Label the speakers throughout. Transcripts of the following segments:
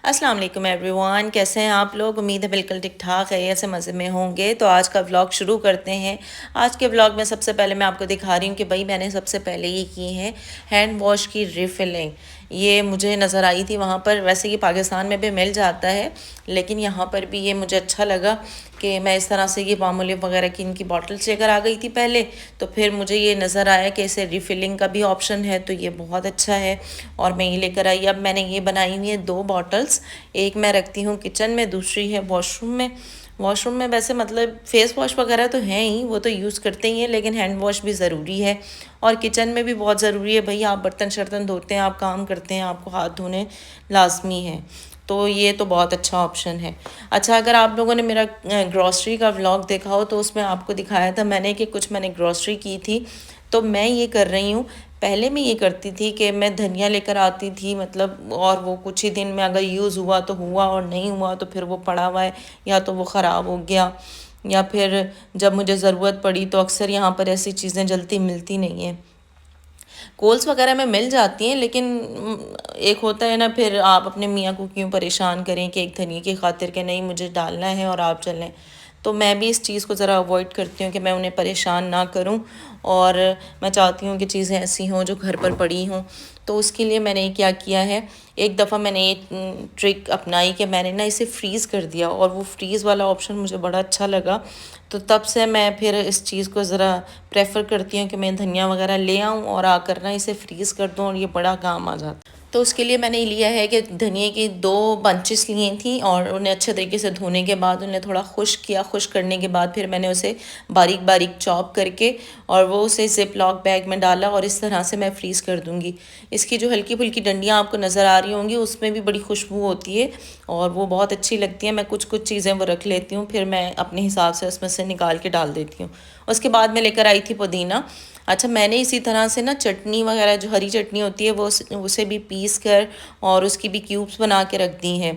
Speaker 1: अस्सलाम वालेकुम एवरीवन, कैसे हैं आप लोग। उम्मीद है बिल्कुल ठीक ठाक है, ऐसे मज़े में होंगे। तो आज का व्लॉग शुरू करते हैं। आज के व्लॉग में सबसे पहले मैं आपको दिखा रही हूँ कि भाई मैंने सबसे पहले ये की है हैंड वॉश की रिफ़िलिंग। ये मुझे नज़र आई थी वहाँ पर, वैसे ये पाकिस्तान में भी मिल जाता है लेकिन यहाँ पर भी ये मुझे अच्छा लगा कि मैं इस तरह से ये पामोलिव वगैरह की इनकी बॉटल्स लेकर आ गई थी पहले। तो फिर मुझे ये नज़र आया कि इसे रिफ़िलिंग का भी ऑप्शन है, तो ये बहुत अच्छा है और मैं ये लेकर आई। अब मैंने ये बनाई हुई है 2 बॉटल्स, एक मैं रखती हूँ किचन में, दूसरी है वॉशरूम में। वॉशरूम में वैसे मतलब फेस वॉश वगैरह तो हैं ही, वो तो यूज़ करते ही हैं, लेकिन हैंड वॉश भी ज़रूरी है और किचन में भी बहुत ज़रूरी है। भाई आप बर्तन शर्तन धोते हैं, आप काम करते हैं, आपको हाथ धोने लाजमी है, तो ये तो बहुत अच्छा ऑप्शन है। अच्छा, अगर आप लोगों ने मेरा ग्रॉसरी का व्लॉग देखा हो तो उसमें आपको दिखाया था मैंने कि कुछ मैंने ग्रॉसरी की थी। तो मैं ये कर रही हूँ, पहले मैं ये करती थी कि मैं धनिया लेकर आती थी, मतलब और वो कुछ ही दिन में अगर यूज़ हुआ तो हुआ और नहीं हुआ तो फिर वो पड़ा हुआ है, या तो वो ख़राब हो गया, या फिर जब मुझे ज़रूरत पड़ी तो अक्सर यहाँ पर ऐसी चीज़ें जल्दी मिलती नहीं हैं। कोल्स वगैरह में मिल जाती हैं, लेकिन एक होता है ना, फिर आप अपने मियाँ को क्यों परेशान करें कि एक धनिया की खातिर के नहीं मुझे डालना है और आप चलें। तो मैं भी इस चीज़ को ज़रा अवॉइड करती हूँ कि मैं उन्हें परेशान ना करूँ, और मैं चाहती हूँ कि चीज़ें ऐसी हों जो घर पर पड़ी हों। तो उसके लिए मैंने क्या किया है, एक दफ़ा मैंने ये ट्रिक अपनाई कि मैंने ना इसे फ्रीज़ कर दिया, और वो फ्रीज़ वाला ऑप्शन मुझे बड़ा अच्छा लगा। तो तब से मैं फिर इस चीज़ को ज़रा प्रेफर करती हूँ कि मैं धनिया वगैरह ले आऊँ और आकर ना इसे फ्रीज़ कर दूँ, और ये बड़ा काम आ जाता है। तो उसके लिए मैंने लिया है कि धनिए की 2 बंचेस लिए थी, और उन्हें अच्छे तरीके से धोने के बाद उन्हें थोड़ा खुश्क किया। खुश्क करने के बाद फिर मैंने उसे बारीक बारीक चॉप करके और वो उसे ज़िप लॉक बैग में डाला, और इस तरह से मैं फ्रीज़ कर दूँगी। इसकी जो हल्की फुल्की डंडियाँ आपको नज़र आ रही होंगी उसमें भी बड़ी खुशबू होती है और वो बहुत अच्छी लगती है। मैं कुछ कुछ चीज़ें वो रख लेती हूँ, फिर मैं अपने हिसाब से उसमें से निकाल के डाल देती हूँ। उसके बाद मैं लेकर आई थी पुदीना। अच्छा, मैंने इसी तरह से ना चटनी वगैरह, जो हरी चटनी होती है, वो उसे भी पीस कर और उसकी भी क्यूब्स बना के रख दी हैं।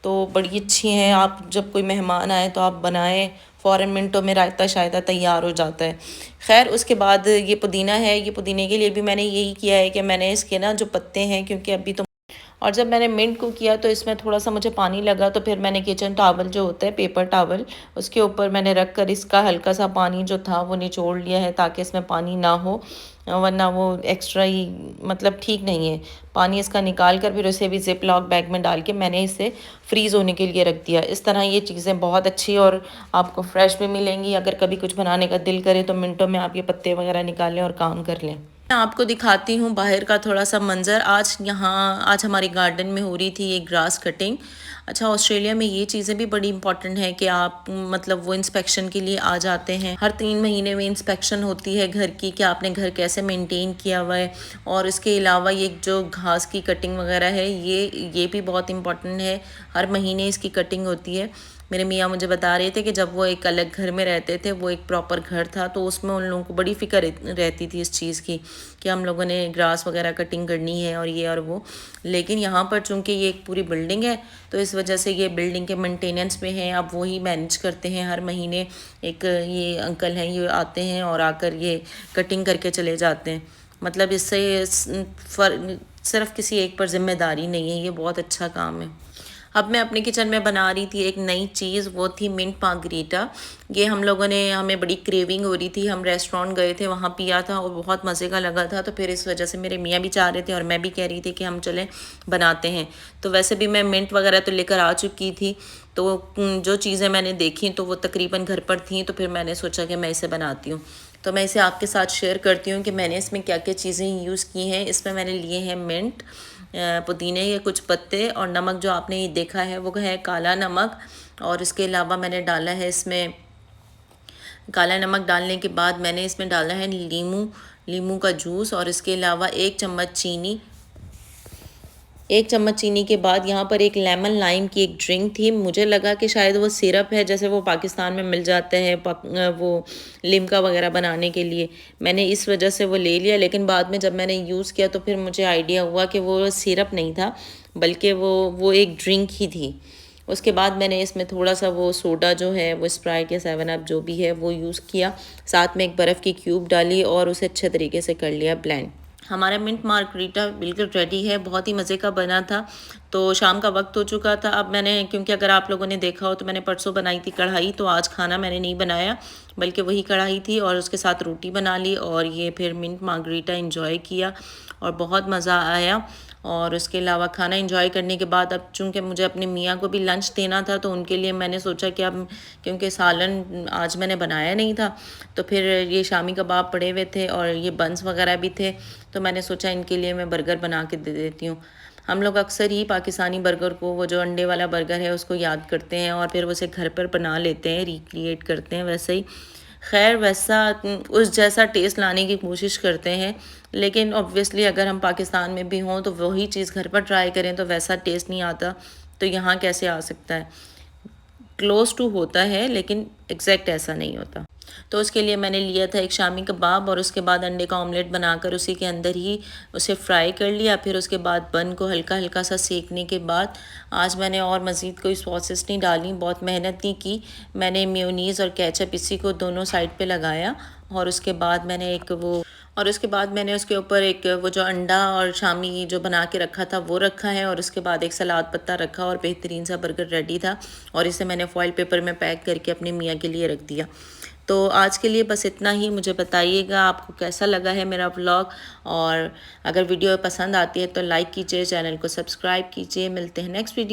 Speaker 1: तो बड़ी अच्छी हैं, आप जब कोई मेहमान आए तो आप बनाएं, फ़ौरन मिनटों में रायता शायता तैयार हो जाता है। खैर, उसके बाद ये पुदीना है, ये पुदीने के लिए भी मैंने यही किया है कि मैंने इसके ना जो पत्ते हैं, क्योंकि अभी तो, और जब मैंने मिंट को किया तो इसमें थोड़ा सा मुझे पानी लगा, तो फिर मैंने किचन टॉवल जो होता है, पेपर टॉवल, उसके ऊपर मैंने रख कर इसका हल्का सा पानी जो था वो निचोड़ लिया है, ताकि इसमें पानी ना हो, वरना वो एक्स्ट्रा ही मतलब ठीक नहीं है। पानी इसका निकाल कर फिर उसे भी ज़िप लॉक बैग में डाल के मैंने इसे फ्रीज़ होने के लिए रख दिया। इस तरह ये चीज़ें बहुत अच्छी और आपको फ्रेश भी मिलेंगी। अगर कभी कुछ बनाने का दिल करे तो मिनटों में आप ये पत्ते वगैरह निकाल लें और काम कर लें। मैं आपको दिखाती हूँ बाहर का थोड़ा सा मंज़र। आज हमारे गार्डन में हो रही थी ये ग्रास कटिंग। अच्छा, ऑस्ट्रेलिया में ये चीज़ें भी बड़ी इंपॉर्टेंट है कि आप मतलब वो इंस्पेक्शन के लिए आ जाते हैं। हर 3 महीने में इंस्पेक्शन होती है घर की, कि आपने घर कैसे मेंटेन किया हुआ है। और इसके अलावा ये जो घास की कटिंग वगैरह है, ये भी बहुत इंपॉर्टेंट है। हर महीने इसकी कटिंग होती है। मेरे मियाँ मुझे बता रहे थे कि जब वो एक अलग घर में रहते थे, वो एक प्रॉपर घर था, तो उसमें उन लोगों को बड़ी फ़िक्र रहती थी इस चीज़ की कि हम लोगों ने ग्रास वगैरह कटिंग करनी है और ये और वो। लेकिन यहाँ पर चूँकि ये एक पूरी बिल्डिंग है, तो इस वजह से ये बिल्डिंग के मेंटेनेंस में है। अब वही मैनेज करते हैं हर महीने। एक ये अंकल हैं, ये आते हैं और आकर ये कटिंग करके चले जाते हैं। मतलब इससे सिर्फ किसी एक पर जिम्मेदारी नहीं है, ये बहुत अच्छा काम है। अब मैं अपने किचन में बना रही थी एक नई चीज़, वो थी मिंट मार्गरीटा। ये हमें बड़ी क्रेविंग हो रही थी, हम रेस्टोरेंट गए थे, वहाँ पिया था और बहुत मज़े का लगा था। तो फिर इस वजह से मेरे मियाँ भी चाह रहे थे और मैं भी कह रही थी कि हम चलें बनाते हैं। तो वैसे भी मैं मिंट वगैरह तो लेकर आ चुकी थी, तो जो चीज़ें मैंने देखी तो वो तकरीबन घर पर थी, तो फिर मैंने सोचा कि मैं इसे बनाती हूँ। तो मैं इसे आपके साथ शेयर करती हूँ कि मैंने इसमें क्या क्या चीज़ें यूज़ की हैं। इसमें मैंने लिए हैं मिंट, पुदीने के कुछ पत्ते, और नमक जो आपने ये देखा है वो है काला नमक। और इसके अलावा मैंने डाला है इसमें, काला नमक डालने के बाद मैंने इसमें डाला है नींबू का जूस, और इसके अलावा 1 चम्मच चीनी के बाद यहाँ पर एक लेमन लाइम की एक ड्रिंक थी। मुझे लगा कि शायद वो सिरप है, जैसे वो पाकिस्तान में मिल जाते हैं वो लिम्का वगैरह बनाने के लिए। मैंने इस वजह से वो ले लिया, लेकिन बाद में जब मैंने यूज़ किया तो फिर मुझे आइडिया हुआ कि वो सिरप नहीं था, बल्कि वो एक ड्रिंक ही थी। उसके बाद मैंने इसमें थोड़ा सा वो सोडा जो है, वो स्प्राइट या 7 अप जो भी है वो यूज़ किया। साथ में एक बर्फ़ की क्यूब डाली और उसे अच्छे तरीके से कर लिया ब्लेंड। हमारा मिंट मार्गरीटा बिल्कुल रेडी है, बहुत ही मज़े का बना था। तो शाम का वक्त हो चुका था। अब मैंने, क्योंकि अगर आप लोगों ने देखा हो तो मैंने परसों बनाई थी कढ़ाई, तो आज खाना मैंने नहीं बनाया बल्कि वही कढ़ाई थी और उसके साथ रोटी बना ली और ये फिर मिंट मार्गरीटा इंजॉय किया और बहुत मज़ा आया। और उसके अलावा खाना इंजॉय करने के बाद अब चूँकि मुझे अपने मियाँ को भी लंच देना था, तो उनके लिए मैंने सोचा कि अब क्योंकि सालन आज मैंने बनाया नहीं था, तो फिर ये शामी कबाब पड़े हुए थे और ये बंस वगैरह भी थे, तो मैंने सोचा इनके लिए मैं बर्गर बना के दे देती हूँ। हम लोग अक्सर ही पाकिस्तानी बर्गर को, वो जो अंडे वाला बर्गर है, उसको याद करते हैं और फिर उसे घर पर बना लेते हैं, रिक्रिएट करते हैं वैसे ही। खैर वैसा उस जैसा टेस्ट लाने की कोशिश करते हैं, लेकिन ऑब्वियसली अगर हम पाकिस्तान में भी हों तो वही चीज़ घर पर ट्राई करें तो वैसा टेस्ट नहीं आता, तो यहाँ कैसे आ सकता है। क्लोज टू होता है लेकिन एग्जैक्ट ऐसा नहीं होता। तो उसके लिए मैंने लिया था एक शामी कबाब और उसके बाद अंडे का ऑमलेट बनाकर उसी के अंदर ही उसे फ्राई कर लिया। फिर उसके बाद बन को हल्का हल्का सा सेकने के बाद आज मैंने और मज़ीद कोई सॉसेस नहीं डाली, बहुत मेहनत नहीं की। मैंने मेयोनीज़ और केचप इसी को दोनों साइड पे लगाया और उसके बाद मैंने उसके ऊपर एक वो जो अंडा और शामी जो बना के रखा था वो रखा है और उसके बाद एक सलाद पत्ता रखा और बेहतरीन सा बर्गर रेडी था और इसे मैंने फॉइल पेपर में पैक करके अपने मियाँ के लिए रख दिया। तो आज के लिए बस इतना ही। मुझे बताइएगा आपको कैसा लगा है मेरा व्लॉग, और अगर वीडियो पसंद आती है तो लाइक कीजिए, चैनल को सब्सक्राइब कीजिए। मिलते हैं नेक्स्ट वीडियो।